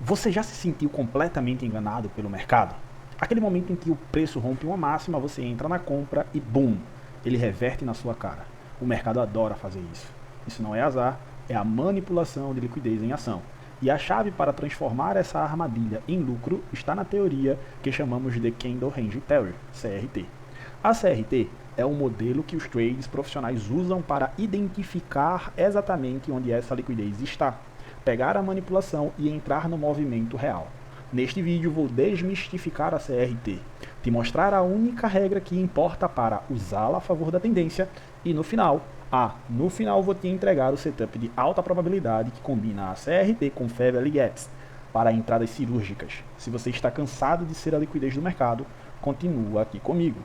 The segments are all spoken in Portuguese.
Você já se sentiu completamente enganado pelo mercado? Aquele momento em que o preço rompe uma máxima, você entra na compra e BUM! Ele reverte na sua cara. O mercado adora fazer isso. Isso não é azar, é a manipulação de liquidez em ação. E a chave para transformar essa armadilha em lucro está na teoria que chamamos de Candle Range Theory, CRT. A CRT é um modelo que os trades profissionais usam para identificar exatamente onde essa liquidez está, pegar a manipulação e entrar no movimento real. Neste vídeo vou desmistificar a CRT, te mostrar a única regra que importa para usá-la a favor da tendência e no final vou te entregar o setup de alta probabilidade que combina a CRT com Fibonacci Gaps para entradas cirúrgicas. Se você está cansado de ser a liquidez do mercado, continua aqui comigo.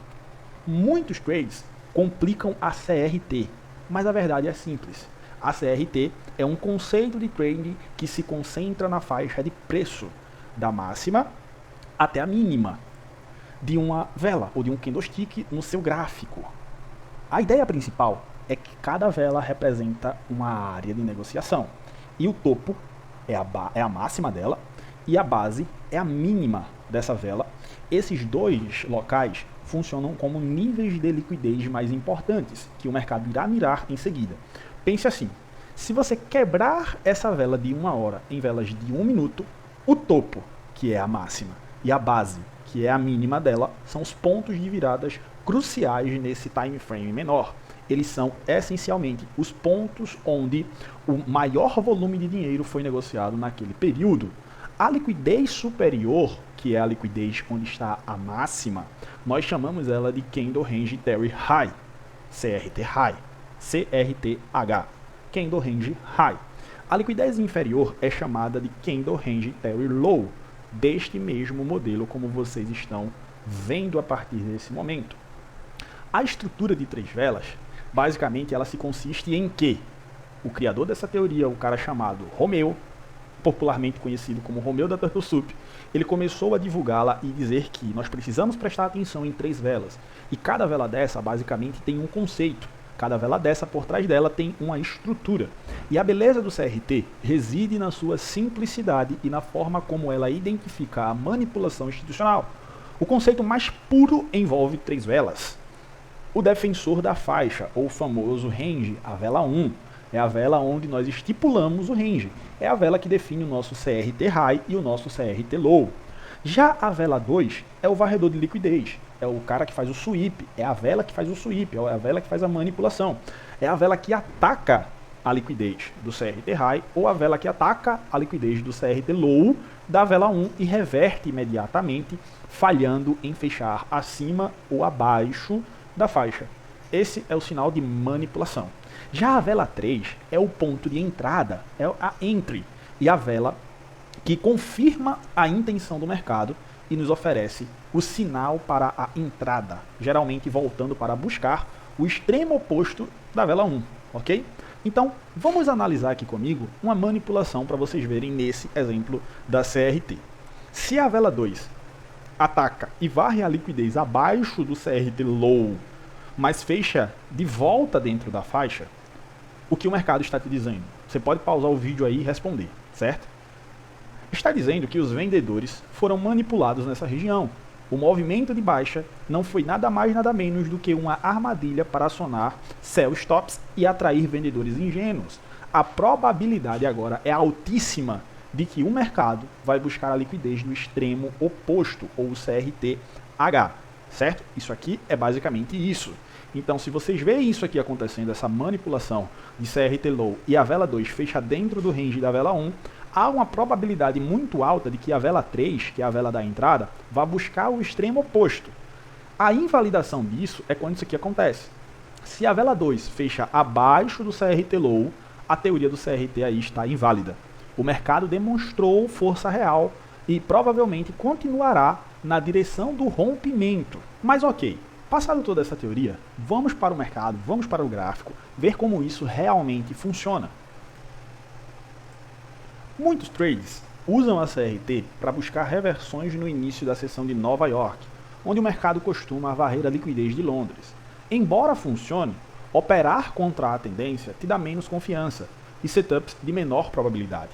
Muitos trades complicam a CRT, mas a verdade é simples. A CRT é um conceito de trading que se concentra na faixa de preço, da máxima até a mínima, de uma vela ou de um candlestick no seu gráfico. A ideia principal é que cada vela representa uma área de negociação, e o topo é a máxima dela, e a base é a mínima dessa vela. Esses dois locais funcionam como níveis de liquidez mais importantes, que o mercado irá mirar em seguida. Pense assim, se você quebrar essa vela de 1 hora em velas de 1 minuto, o topo, que é a máxima, e a base, que é a mínima dela, são os pontos de viradas cruciais nesse time frame menor. Eles são essencialmente os pontos onde o maior volume de dinheiro foi negociado naquele período. A liquidez superior, que é a liquidez onde está a máxima, nós chamamos ela de Candle Range Theory High, CRT High, CRTH, Candle Range High. A liquidez inferior é chamada de Candle Range Theory Low, deste mesmo modelo como vocês estão vendo a partir desse momento. A estrutura de 3 velas, basicamente ela se consiste em que o criador dessa teoria, o cara chamado Romeu, popularmente conhecido como Romeu da Turtle Soup, ele começou a divulgá-la e dizer que nós precisamos prestar atenção em 3 velas. E cada vela dessa basicamente tem um conceito. Cada vela dessa por trás dela tem uma estrutura. E a beleza do CRT reside na sua simplicidade e na forma como ela identifica a manipulação institucional. O conceito mais puro envolve 3 velas. O defensor da faixa, ou o famoso range, a vela 1, é a vela onde nós estipulamos o range. É a vela que define o nosso CRT High e o nosso CRT Low. Já a vela 2 é o varredor de liquidez. É o cara que faz o sweep, é a vela que faz o sweep, é a vela que faz a manipulação. É a vela que ataca a liquidez do CRT High ou a vela que ataca a liquidez do CRT Low da vela 1 e reverte imediatamente, falhando em fechar acima ou abaixo da faixa. Esse é o sinal de manipulação. Já a vela 3 é o ponto de entrada, é a entry, e a vela que confirma a intenção do mercado e nos oferece o sinal para a entrada, geralmente voltando para buscar o extremo oposto da vela 1, ok? Então, vamos analisar aqui comigo uma manipulação para vocês verem nesse exemplo da CRT. Se a vela 2 ataca e varre a liquidez abaixo do CRT Low, mas fecha de volta dentro da faixa, o que o mercado está te dizendo? Você pode pausar o vídeo aí e responder, certo? Está dizendo que os vendedores foram manipulados nessa região. O movimento de baixa não foi nada mais nada menos do que uma armadilha para acionar sell stops e atrair vendedores ingênuos. A probabilidade agora é altíssima de que o mercado vai buscar a liquidez no extremo oposto, ou o CRTH, certo? Isso aqui é basicamente isso. Então, se vocês veem isso aqui acontecendo, essa manipulação de CRT Low e a vela 2 fecha dentro do range da vela 1, há uma probabilidade muito alta de que a vela 3, que é a vela da entrada, vá buscar o extremo oposto. A invalidação disso é quando isso aqui acontece. Se a vela 2 fecha abaixo do CRT Low, a teoria do CRT aí está inválida. O mercado demonstrou força real e provavelmente continuará na direção do rompimento. Mas ok, passado toda essa teoria, vamos para o mercado, vamos para o gráfico, ver como isso realmente funciona. Muitos trades usam a CRT para buscar reversões no início da sessão de Nova York, onde o mercado costuma varrer a liquidez de Londres. Embora funcione, operar contra a tendência te dá menos confiança e setups de menor probabilidade.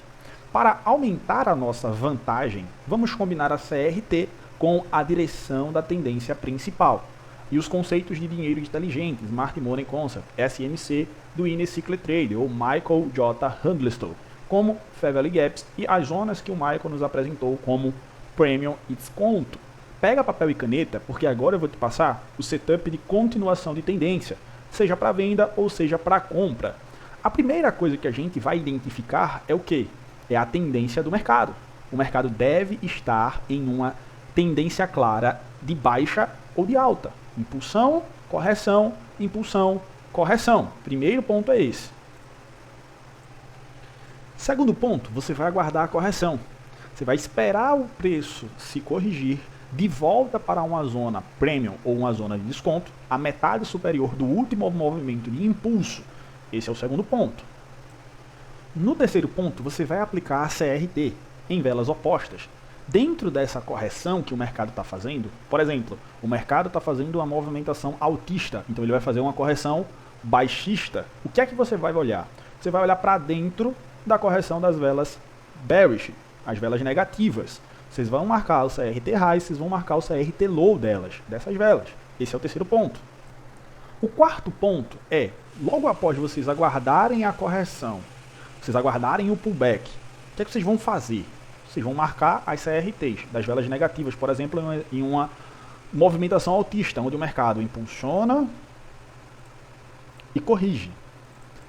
Para aumentar a nossa vantagem, vamos combinar a CRT com a direção da tendência principal e os conceitos de dinheiro inteligente, Smart Money Concept, SMC, do Ines Cycle Trader, ou Michael J. Handlestone, como Fair Value Gaps e as zonas que o Michael nos apresentou como Premium e Desconto. Pega papel e caneta, porque agora eu vou te passar o setup de continuação de tendência, seja para venda ou seja para compra. A primeira coisa que a gente vai identificar é o quê? É a tendência do mercado. O mercado deve estar em uma tendência clara de baixa ou de alta. Impulsão, correção, impulsão, correção. Primeiro ponto é esse. Segundo ponto, você vai aguardar a correção. Você vai esperar o preço se corrigir de volta para uma zona premium ou uma zona de desconto, a metade superior do último movimento de impulso. Esse é o segundo ponto. No terceiro ponto, você vai aplicar a CRT em velas opostas. Dentro dessa correção que o mercado está fazendo, por exemplo, o mercado está fazendo uma movimentação altista, então ele vai fazer uma correção baixista. O que é que você vai olhar? Você vai olhar para dentro da correção das velas bearish, as velas negativas. Vocês vão marcar o CRT high, vocês vão marcar o CRT low dessas velas. Esse é o terceiro ponto. O quarto ponto é, logo após vocês aguardarem a correção, vocês aguardarem o pullback, o que é que vocês vão fazer? Vocês vão marcar as CRTs das velas negativas, por exemplo, em uma movimentação altista, onde o mercado impulsiona e corrige.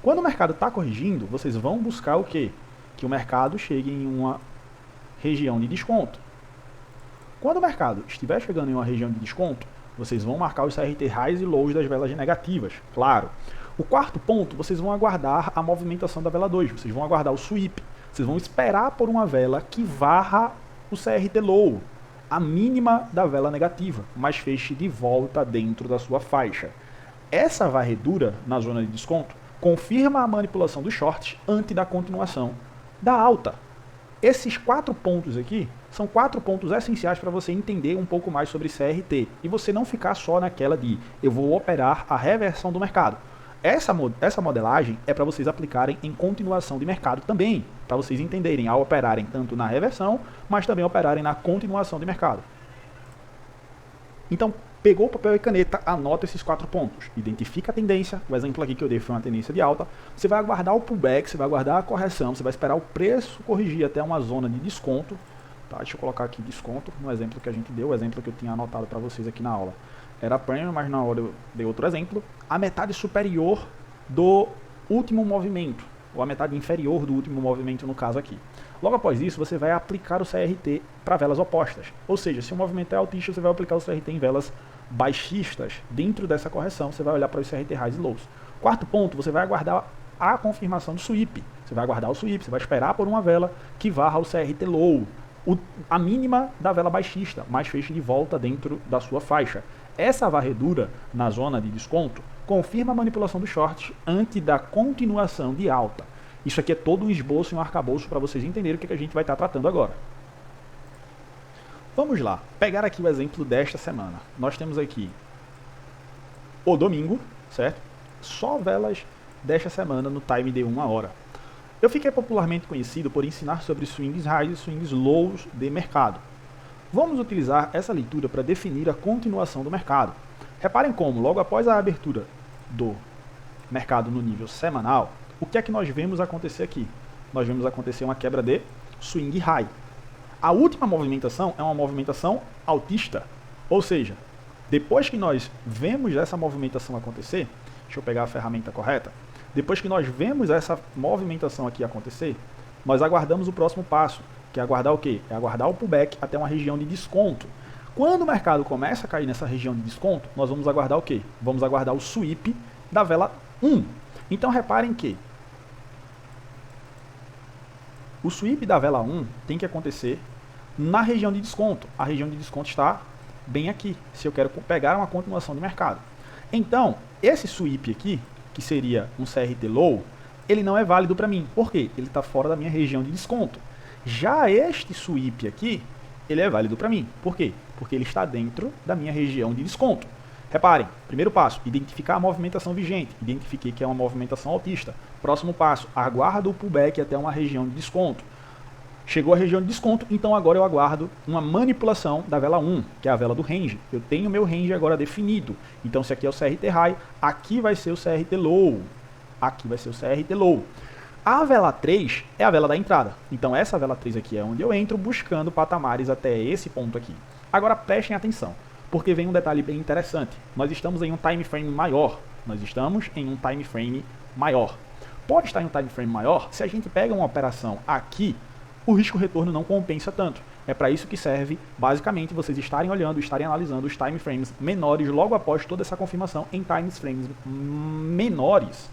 Quando o mercado está corrigindo, vocês vão buscar o quê? Que o mercado chegue em uma região de desconto. Quando o mercado estiver chegando em uma região de desconto, vocês vão marcar os CRT highs e lows das velas negativas, claro. O quarto ponto, vocês vão aguardar a movimentação da vela 2, vocês vão aguardar o sweep, vocês vão esperar por uma vela que varra o CRT low, a mínima da vela negativa, mas feche de volta dentro da sua faixa. Essa varredura na zona de desconto confirma a manipulação dos shorts antes da continuação da alta. Esses 4 pontos aqui são 4 pontos essenciais para você entender um pouco mais sobre CRT e você não ficar só naquela de eu vou operar a reversão do mercado. Essa modelagem é para vocês aplicarem em continuação de mercado também, para vocês entenderem ao operarem tanto na reversão, mas também operarem na continuação de mercado. Então, pegou o papel e caneta, anota esses 4 pontos. Identifica a tendência, o exemplo aqui que eu dei foi uma tendência de alta. Você vai aguardar o pullback, você vai aguardar a correção, você vai esperar o preço corrigir até uma zona de desconto. Tá, deixa eu colocar aqui desconto no exemplo que a gente deu, o exemplo que eu tinha anotado para vocês aqui na aula. Era premium, mas na hora eu dei outro exemplo. A metade superior do último movimento, ou a metade inferior do último movimento no caso aqui. Logo após isso, você vai aplicar o CRT para velas opostas. Ou seja, se o movimento é altista, você vai aplicar o CRT em velas baixistas. Dentro dessa correção, você vai olhar para os CRT highs e lows. Quarto ponto, você vai aguardar a confirmação do sweep. Você vai aguardar o sweep, você vai esperar por uma vela que varra o CRT low, a mínima da vela baixista, mas feche de volta dentro da sua faixa. Essa varredura na zona de desconto confirma a manipulação dos shorts antes da continuação de alta. Isso aqui é todo um esboço e um arcabouço para vocês entenderem o que a gente vai estar tratando agora. Vamos lá, pegar aqui o exemplo desta semana. Nós temos aqui o domingo, certo? Só velas desta semana no time de 1 hora. Eu fiquei popularmente conhecido por ensinar sobre swings highs e swings lows de mercado. Vamos utilizar essa leitura para definir a continuação do mercado. Reparem como, logo após a abertura do mercado no nível semanal, o que é que nós vemos acontecer aqui? Nós vemos acontecer uma quebra de swing high. A última movimentação é uma movimentação altista, ou seja, depois que nós vemos essa movimentação acontecer, deixa eu pegar a ferramenta correta, depois que nós vemos essa movimentação aqui acontecer, nós aguardamos o próximo passo, que é aguardar o quê? É aguardar o pullback até uma região de desconto. Quando o mercado começa a cair nessa região de desconto, nós vamos aguardar o quê? Vamos aguardar o sweep da vela 1. Então reparem que o sweep da vela 1 tem que acontecer na região de desconto. A região de desconto está bem aqui, se eu quero pegar uma continuação de mercado. Então, esse sweep aqui, que seria um CRT low, ele não é válido para mim. Por quê? Ele está fora da minha região de desconto. Já este sweep aqui, ele é válido para mim. Por quê? Porque ele está dentro da minha região de desconto. Reparem, primeiro passo, identificar a movimentação vigente. Identifiquei que é uma movimentação altista. Próximo passo, aguardo o pullback até uma região de desconto. Chegou a região de desconto, então agora eu aguardo uma manipulação da vela 1, que é a vela do range. Eu tenho meu range agora definido. Então se aqui é o CRT High, aqui vai ser o CRT Low. Aqui vai ser o CRT Low. A vela 3 é a vela da entrada. Então essa vela 3 aqui é onde eu entro buscando patamares até esse ponto aqui. Agora prestem atenção, porque vem um detalhe bem interessante. Nós estamos em um time frame maior. Pode estar em um time frame maior se a gente pega uma operação aqui, o risco-retorno não compensa tanto. É para isso que serve, basicamente, vocês estarem olhando, estarem analisando os time frames menores logo após toda essa confirmação em time frames menores.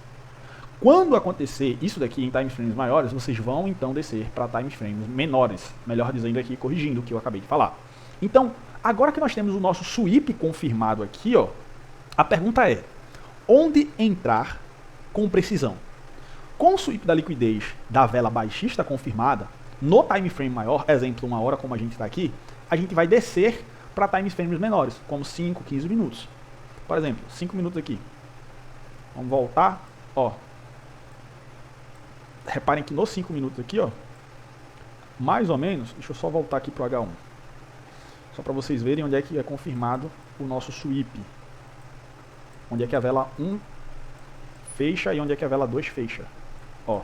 Quando acontecer isso daqui em time frames maiores, vocês vão então descer para time frames menores. Melhor dizendo aqui, corrigindo o que eu acabei de falar. Então, agora que nós temos o nosso sweep confirmado aqui, ó, a pergunta é, onde entrar com precisão? Com o sweep da liquidez da vela baixista confirmada, no time frame maior, exemplo, 1 hora como a gente está aqui, a gente vai descer para time frames menores, como 5, 15 minutos. Por exemplo, 5 minutos aqui. Vamos voltar, ó. Reparem que nos 5 minutos aqui, ó, mais ou menos, deixa eu só voltar aqui para o H1. Só para vocês verem onde é que é confirmado o nosso sweep. Onde é que a vela 1 fecha e onde é que a vela 2 fecha. Ó,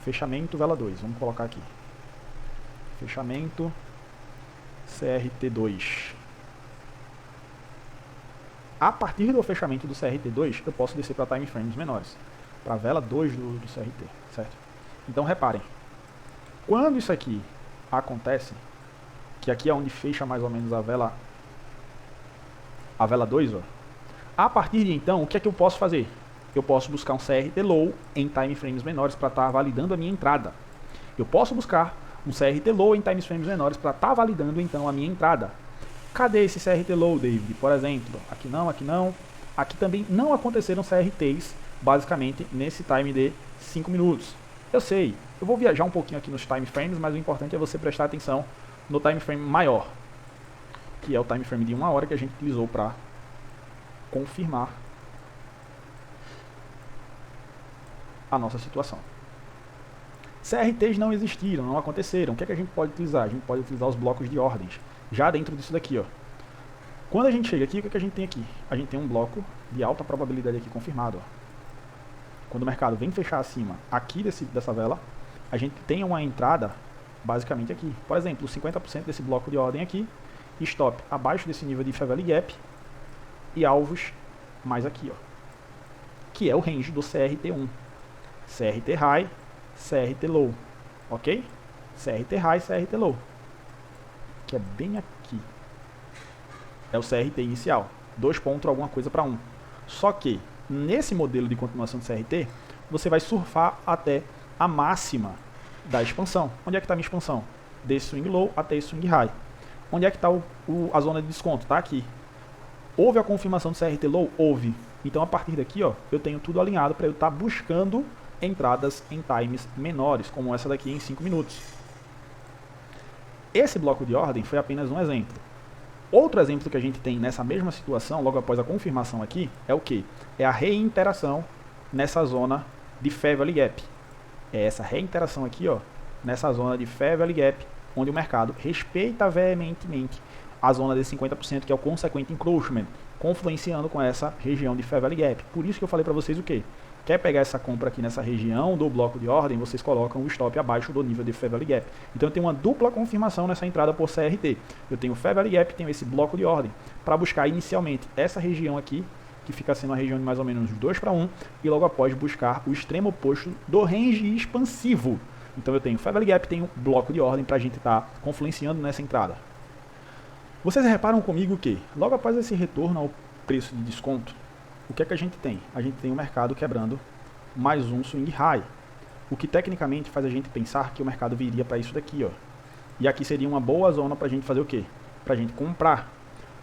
fechamento vela 2, vamos colocar aqui. Fechamento CRT2. A partir do fechamento do CRT2, eu posso descer para time frames menores. Para a vela 2 do CRT, certo? Então reparem, quando isso aqui acontece, que aqui é onde fecha mais ou menos a vela 2, ó, a partir de então, o que é que eu posso fazer? Eu posso buscar um CRT Low em time frames menores para estar validando a minha entrada. Eu posso buscar um CRT Low em time frames menores para estar validando então a minha entrada. Cadê esse CRT Low, David? Por exemplo, aqui não, aqui não. Aqui também não aconteceram CRTs, basicamente, nesse time de 5 minutos. Eu sei, eu vou viajar um pouquinho aqui nos time frames, mas o importante é você prestar atenção no time frame maior, que é o time frame de 1 hora que a gente utilizou para confirmar a nossa situação. CRTs não existiram, não aconteceram. O que é que a gente pode utilizar? A gente pode utilizar os blocos de ordens, já dentro disso daqui, ó. Quando a gente chega aqui, o que é que a gente tem aqui? A gente tem um bloco de alta probabilidade aqui confirmado, ó. Quando o mercado vem fechar acima aqui dessa vela, a gente tem uma entrada basicamente aqui. Por exemplo, 50% desse bloco de ordem aqui, stop abaixo desse nível de Fair Value Gap e alvos mais aqui, ó, que é o range do CRT1. CRT High, CRT Low, ok? CRT High, CRT Low, que é bem aqui. É o CRT inicial, 2 pontos alguma coisa para 1. Só que, nesse modelo de continuação de CRT, você vai surfar até a máxima da expansão. Onde é que está a minha expansão? Desse swing low até esse swing high. Onde é que está a zona de desconto? Está aqui. Houve a confirmação do CRT Low? Houve. Então, a partir daqui, ó, eu tenho tudo alinhado para eu estar buscando entradas em times menores, como essa daqui em 5 minutos. Esse bloco de ordem foi apenas um exemplo. Outro exemplo que a gente tem nessa mesma situação, logo após a confirmação aqui, é o que? É a reinteração nessa zona de Fair Value Gap. É essa reinteração aqui, ó, nessa zona de Fair Value Gap, onde o mercado respeita veementemente a zona de 50%, que é o consequent encroachment, confluenciando com essa região de Fair Value Gap. Por isso que eu falei para vocês o quê? Quer pegar essa compra aqui nessa região do bloco de ordem, vocês colocam o stop abaixo do nível de Fair Value Gap. Então eu tenho uma dupla confirmação nessa entrada por CRT. Eu tenho o Fair Value Gap, tenho esse bloco de ordem, para buscar inicialmente essa região aqui, que fica sendo uma região de mais ou menos 2 para 1, e logo após buscar o extremo oposto do range expansivo. Então eu tenho Fair Value Gap, tenho bloco de ordem para a gente estar confluenciando nessa entrada. Vocês reparam comigo que, logo após esse retorno ao preço de desconto, o que é que a gente tem? A gente tem o mercado quebrando mais um swing high, o que tecnicamente faz a gente pensar que o mercado viria para isso daqui, ó. E aqui seria uma boa zona para a gente fazer o quê? Para a gente comprar.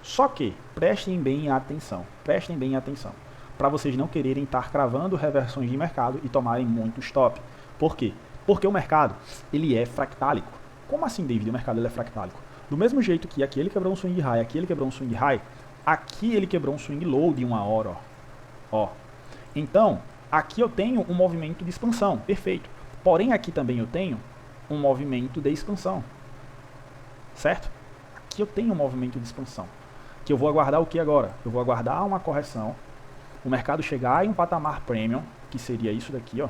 Só que, prestem bem atenção, para vocês não quererem estar cravando reversões de mercado e tomarem muito stop. Por quê? Porque o mercado, ele é fractálico. Como assim, David? O mercado ele é fractálico? Do mesmo jeito que aqui ele quebrou um swing high, aqui ele quebrou um swing high, aqui ele quebrou um swing low de 1 hora, ó. Então, aqui eu tenho um movimento de expansão, perfeito. Porém, aqui também eu tenho um movimento de expansão, certo? Aqui eu tenho um movimento de expansão, que eu vou aguardar o que agora? Eu vou aguardar uma correção, o mercado chegar em um patamar premium, que seria isso daqui, ó,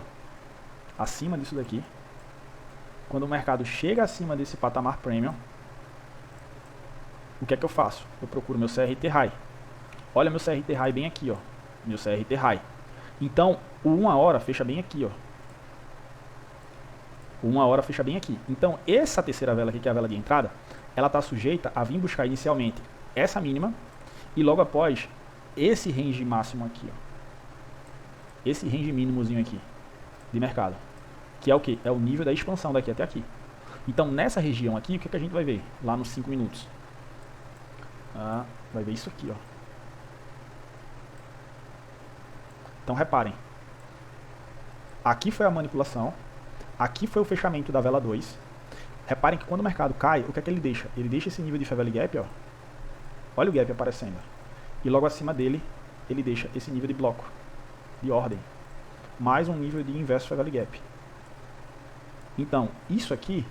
acima disso daqui. Quando o mercado chega acima desse patamar premium, o que é que eu faço? Eu procuro meu CRT High. Olha meu CRT High bem aqui, ó, meu CRT High. Então, o 1 hora fecha bem aqui, ó. O 1 hora fecha bem aqui. Então, essa terceira vela aqui, que é a vela de entrada, ela está sujeita a vir buscar inicialmente essa mínima e logo após esse range máximo aqui, ó. Esse range mínimozinho aqui de mercado, que é o que? É o nível da expansão daqui até aqui. Então, nessa região aqui, o que, que a gente vai ver? Lá nos 5 minutos. Vai ver isso aqui, ó. Então, reparem. Aqui foi a manipulação. Aqui foi o fechamento da vela 2. Reparem que quando o mercado cai, o que é que ele deixa? Ele deixa esse nível de Fair Value Gap, ó. Olha o gap aparecendo. E logo acima dele, ele deixa esse nível de bloco, de ordem. Mais um nível de inverso Fair Value Gap. Então, isso aqui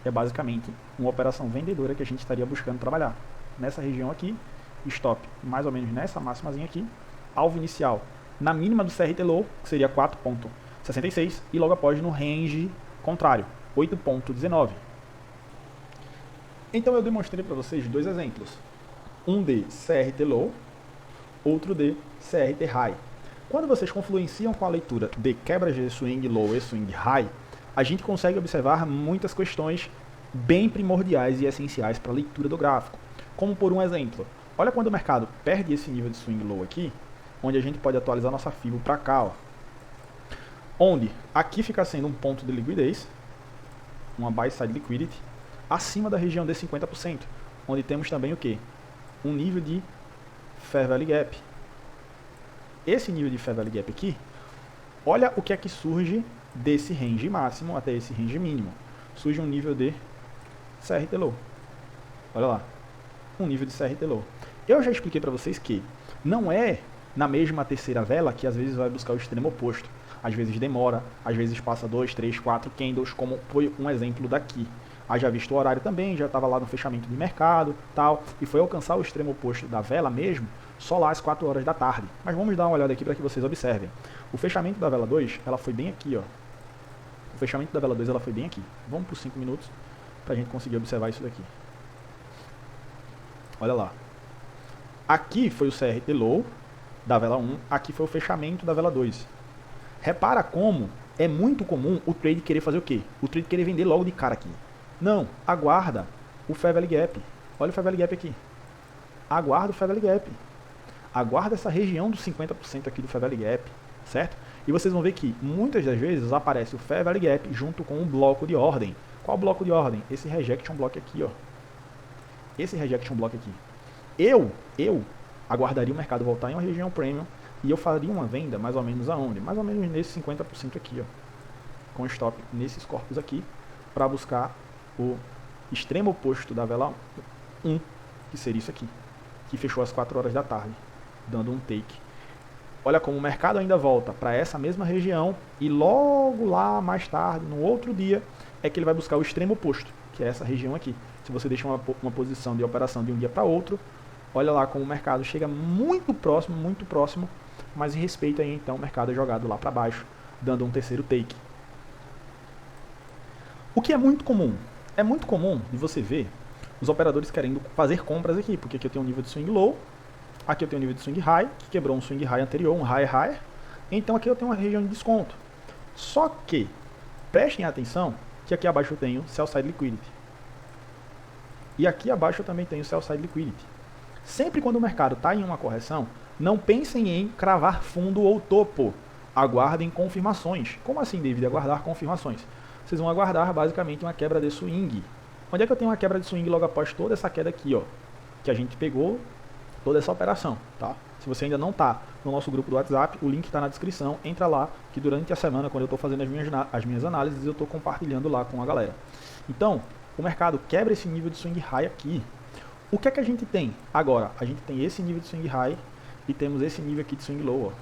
é basicamente uma operação vendedora que a gente estaria buscando trabalhar. Nessa região aqui, stop mais ou menos nessa máximazinha aqui, alvo inicial na mínima do CRT Low, que seria 4.66, e logo após no range contrário, 8.19. Então eu demonstrei para vocês dois exemplos, um de CRT Low, outro de CRT High. Quando vocês confluenciam com a leitura de quebras de swing low e swing high, a gente consegue observar muitas questões bem primordiais e essenciais para a leitura do gráfico. Como por um exemplo, olha quando o mercado perde esse nível de swing low aqui, onde a gente pode atualizar nossa FIBO para cá, ó, onde aqui fica sendo um ponto de liquidez, uma buy side liquidity, acima da região de 50%, onde temos também o que? Um nível de Fair Value Gap. Esse nível de Fair Value Gap aqui, olha o que é que surge desse range máximo até esse range mínimo. Surge um nível de CRT Low. Olha lá, um nível de CRT Low. Eu já expliquei para vocês que não é na mesma terceira vela que às vezes vai buscar o extremo oposto. Às vezes demora, às vezes passa 2, 3, 4 candles, como foi um exemplo daqui. Haja visto o horário também, já estava lá no fechamento de mercado, tal, e foi alcançar o extremo oposto da vela mesmo, só lá às 4 horas da tarde. Mas vamos dar uma olhada aqui para que vocês observem. O fechamento da vela 2, ela foi bem aqui, ó. O fechamento da vela 2, ela foi bem aqui. Vamos por 5 minutos para a gente conseguir observar isso daqui. Olha lá. Aqui foi o CRT Low da vela 1, aqui foi o fechamento da vela 2. Repara como é muito comum o trade querer fazer o quê? O trade querer vender logo de cara aqui. Não, aguarda o Fair Value Gap. Olha o Fair Value Gap aqui. Aguarda o Fair Value Gap. Aguarda essa região dos 50% aqui do Fair Value Gap, certo? E vocês vão ver que muitas das vezes aparece o Fair Value Gap junto com um bloco de ordem. Qual bloco de ordem? Esse Rejection Block aqui, ó. Esse Rejection Block aqui. Eu aguardaria o mercado voltar em uma região premium e eu faria uma venda mais ou menos aonde? Mais ou menos nesse 50% aqui, ó. Com stop nesses corpos aqui, para buscar o extremo oposto da vela 1, que seria isso aqui, que fechou às 4 horas da tarde, dando um take. Olha como o mercado ainda volta para essa mesma região e logo lá mais tarde, no outro dia, é que ele vai buscar o extremo oposto, que é essa região aqui. Se você deixa uma posição de operação de um dia para outro, olha lá como o mercado chega muito próximo, mas em respeito aí então o mercado é jogado lá para baixo, dando um terceiro take. O que é muito comum? É muito comum de você ver os operadores querendo fazer compras aqui, porque aqui eu tenho um nível de swing low, aqui eu tenho um nível de swing high, que quebrou um swing high anterior, um high higher, então aqui eu tenho uma região de desconto. Só que, prestem atenção, que aqui abaixo eu tenho sell side liquidity. E aqui abaixo eu também tenho sell side liquidity. Sempre quando o mercado está em uma correção, não pensem em cravar fundo ou topo. Aguardem confirmações. Como assim, David? Aguardar confirmações. Vocês vão aguardar basicamente uma quebra de swing. Onde é que eu tenho uma quebra de swing logo após toda essa queda aqui, ó? Que a gente pegou toda essa operação, tá? Se você ainda não está no nosso grupo do WhatsApp, o link está na descrição. Entra lá, que durante a semana, quando eu estou fazendo as minhas análises, eu estou compartilhando lá com a galera. Então, o mercado quebra esse nível de swing high aqui. O que é que a gente tem agora? A gente tem esse nível de swing high e temos esse nível aqui de swing low,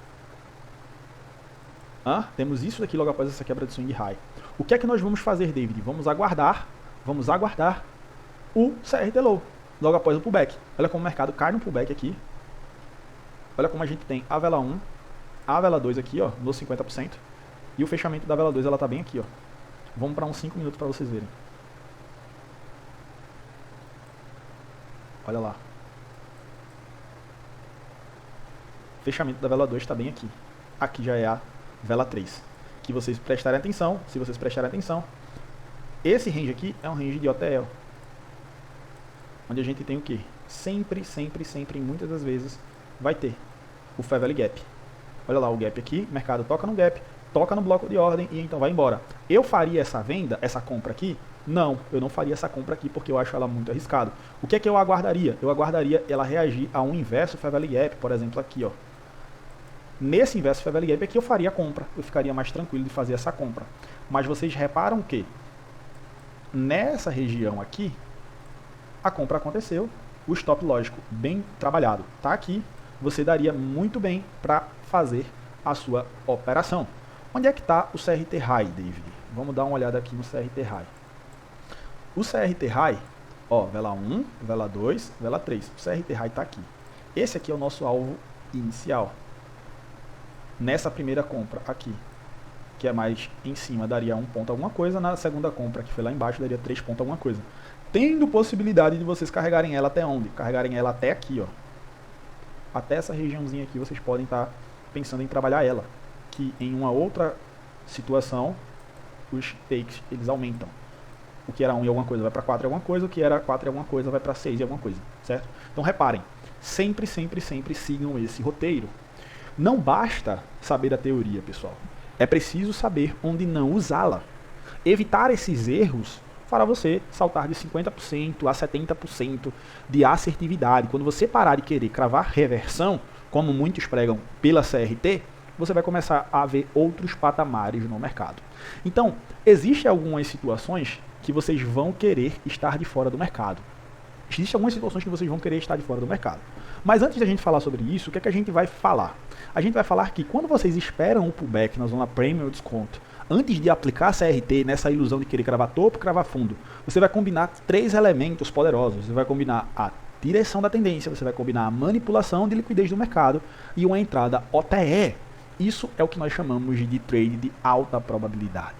ó. Temos isso daqui logo após essa quebra de swing high. O que é que nós vamos fazer, David? Vamos aguardar o CRT low, logo após o pullback. Olha como o mercado cai no pullback aqui. Olha como a gente tem a vela 1, a vela 2 aqui, ó, nos 50%. E o fechamento da vela 2, ela tá bem aqui, ó. Vamos para uns 5 minutos para vocês verem. Olha lá. O fechamento da vela 2 está bem aqui. Aqui já é a vela 3. Que vocês prestarem atenção, se vocês prestarem atenção, esse range aqui é um range de OTL. Onde a gente tem o quê? Sempre, muitas das vezes, vai ter o Fair Value Gap. Olha lá o gap aqui, o mercado toca no gap, toca no bloco de ordem e então vai embora. Eu faria essa venda, essa compra aqui? Não, eu não faria essa compra aqui porque eu acho ela muito arriscada. O que é que eu aguardaria? Eu aguardaria ela reagir a um inverso Fair Value Gap, por exemplo aqui, ó. Nesse inverso Fair Value Gap aqui eu faria a compra, eu ficaria mais tranquilo de fazer essa compra. Mas vocês reparam que nessa região aqui, a compra aconteceu, o stop lógico bem trabalhado tá aqui, você daria muito bem para fazer a sua operação. Onde é que está o CRT High, David? Vamos dar uma olhada aqui no CRT High. O CRT High, ó, vela 1, vela 2, vela 3. O CRT High está aqui. Esse aqui é o nosso alvo inicial. Nessa primeira compra aqui, que é mais em cima, daria 1 ponto alguma coisa. Na segunda compra, que foi lá embaixo, daria 3 pontos alguma coisa. Tendo possibilidade de vocês carregarem ela até onde? Carregarem ela até aqui, ó. Até essa regiãozinha aqui, vocês podem estar pensando em trabalhar ela. Que em uma outra situação, os takes, eles aumentam. O que era 1 e alguma coisa vai para 4 e alguma coisa, o que era 4 e alguma coisa vai para 6 e alguma coisa, certo? Então reparem, sempre sigam esse roteiro. Não basta saber a teoria, pessoal. É preciso saber onde não usá-la. Evitar esses erros fará você saltar de 50% a 70% de assertividade. Quando você parar de querer cravar reversão, como muitos pregam pela CRT, você vai começar a ver outros patamares no mercado. Então, existem algumas situações que vocês vão querer estar de fora do mercado. Existem algumas situações que vocês vão querer estar de fora do mercado. Mas antes de a gente falar sobre isso, o que é que a gente vai falar? A gente vai falar que quando vocês esperam o pullback na zona Premium ou Desconto, antes de aplicar a CRT nessa ilusão de querer cravar topo, cravar fundo, você vai combinar 3 elementos poderosos. Você vai combinar a direção da tendência, você vai combinar a manipulação de liquidez do mercado e uma entrada OTE. Isso é o que nós chamamos de trade de alta probabilidade.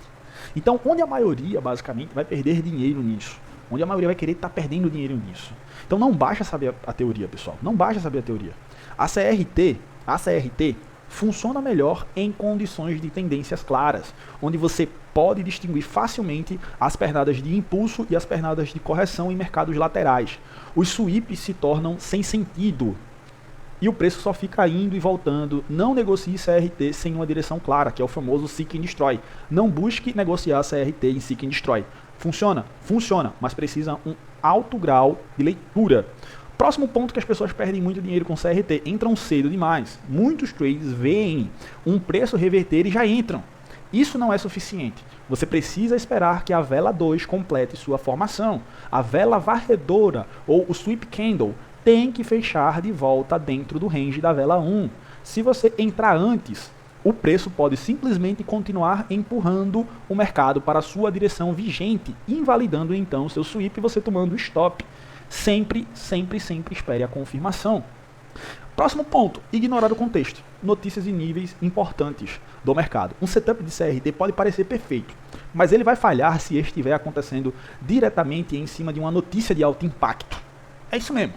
Então, onde a maioria, basicamente, vai perder dinheiro nisso? Onde a maioria vai querer estar perdendo dinheiro nisso? Então, não basta saber a teoria, pessoal. Não basta saber a teoria. A CRT funciona melhor em condições de tendências claras, onde você pode distinguir facilmente as pernadas de impulso e as pernadas de correção em mercados laterais. Os sweeps se tornam sem sentido e o preço só fica indo e voltando. Não negocie CRT sem uma direção clara, que é o famoso Seek and Destroy. Não busque negociar CRT em Seek and Destroy. Funciona? Funciona, mas precisa um alto grau de leitura. Próximo ponto que as pessoas perdem muito dinheiro com CRT, entram cedo demais. Muitos traders veem um preço reverter e já entram. Isso não é suficiente. Você precisa esperar que a vela 2 complete sua formação. A vela varredora ou o sweep candle tem que fechar de volta dentro do range da vela 1. Se você entrar antes, o preço pode simplesmente continuar empurrando o mercado para a sua direção vigente, invalidando então o seu sweep e você tomando stop. Sempre espere a confirmação. Próximo ponto, ignorar o contexto. Notícias e níveis importantes do mercado. Um setup de CRT pode parecer perfeito, mas ele vai falhar se estiver acontecendo diretamente em cima de uma notícia de alto impacto. É isso mesmo.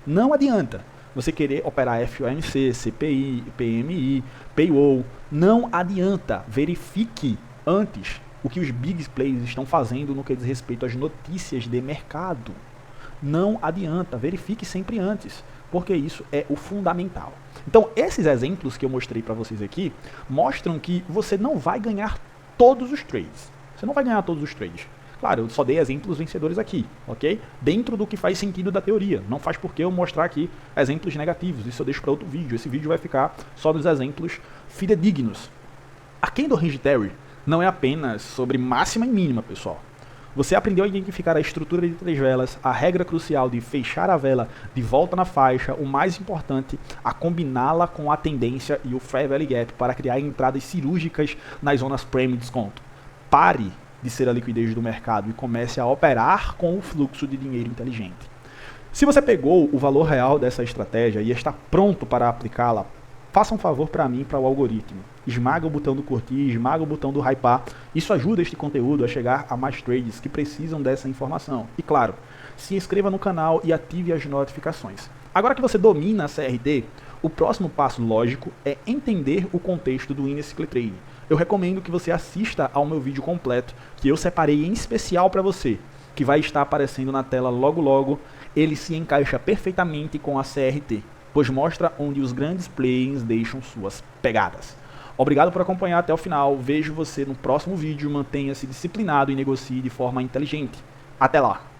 Não adianta você querer operar FOMC, CPI, PMI, Paywall. Não adianta. Verifique antes o que os big players estão fazendo no que diz respeito às notícias de mercado. Não adianta. Verifique sempre antes, porque isso é o fundamental. Então, esses exemplos que eu mostrei para vocês aqui mostram que você não vai ganhar todos os trades. Você não vai ganhar todos os trades. Claro, eu só dei exemplos vencedores aqui, ok? Dentro do que faz sentido da teoria. Não faz por que eu mostrar aqui exemplos negativos. Isso eu deixo para outro vídeo. Esse vídeo vai ficar só dos exemplos fidedignos. A Candle Range Theory não é apenas sobre máxima e mínima, pessoal. Você aprendeu a identificar a estrutura de 3 velas, a regra crucial de fechar a vela de volta na faixa, o mais importante, a combiná-la com a tendência e o Fair Value Gap para criar entradas cirúrgicas nas zonas Premium Desconto. Pare de ser a liquidez do mercado e comece a operar com o fluxo de dinheiro inteligente. Se você pegou o valor real dessa estratégia e está pronto para aplicá-la, faça um favor para mim, para o algoritmo. Esmaga o botão do curtir, esmaga o botão do hypar. Isso ajuda este conteúdo a chegar a mais traders que precisam dessa informação. E claro, se inscreva no canal e ative as notificações. Agora que você domina a CRT, o próximo passo lógico é entender o contexto do índice Trading. Eu recomendo que você assista ao meu vídeo completo, que eu separei em especial para você, que vai estar aparecendo na tela logo logo. Ele se encaixa perfeitamente com a CRT, pois mostra onde os grandes players deixam suas pegadas. Obrigado por acompanhar até o final, vejo você no próximo vídeo, mantenha-se disciplinado e negocie de forma inteligente. Até lá!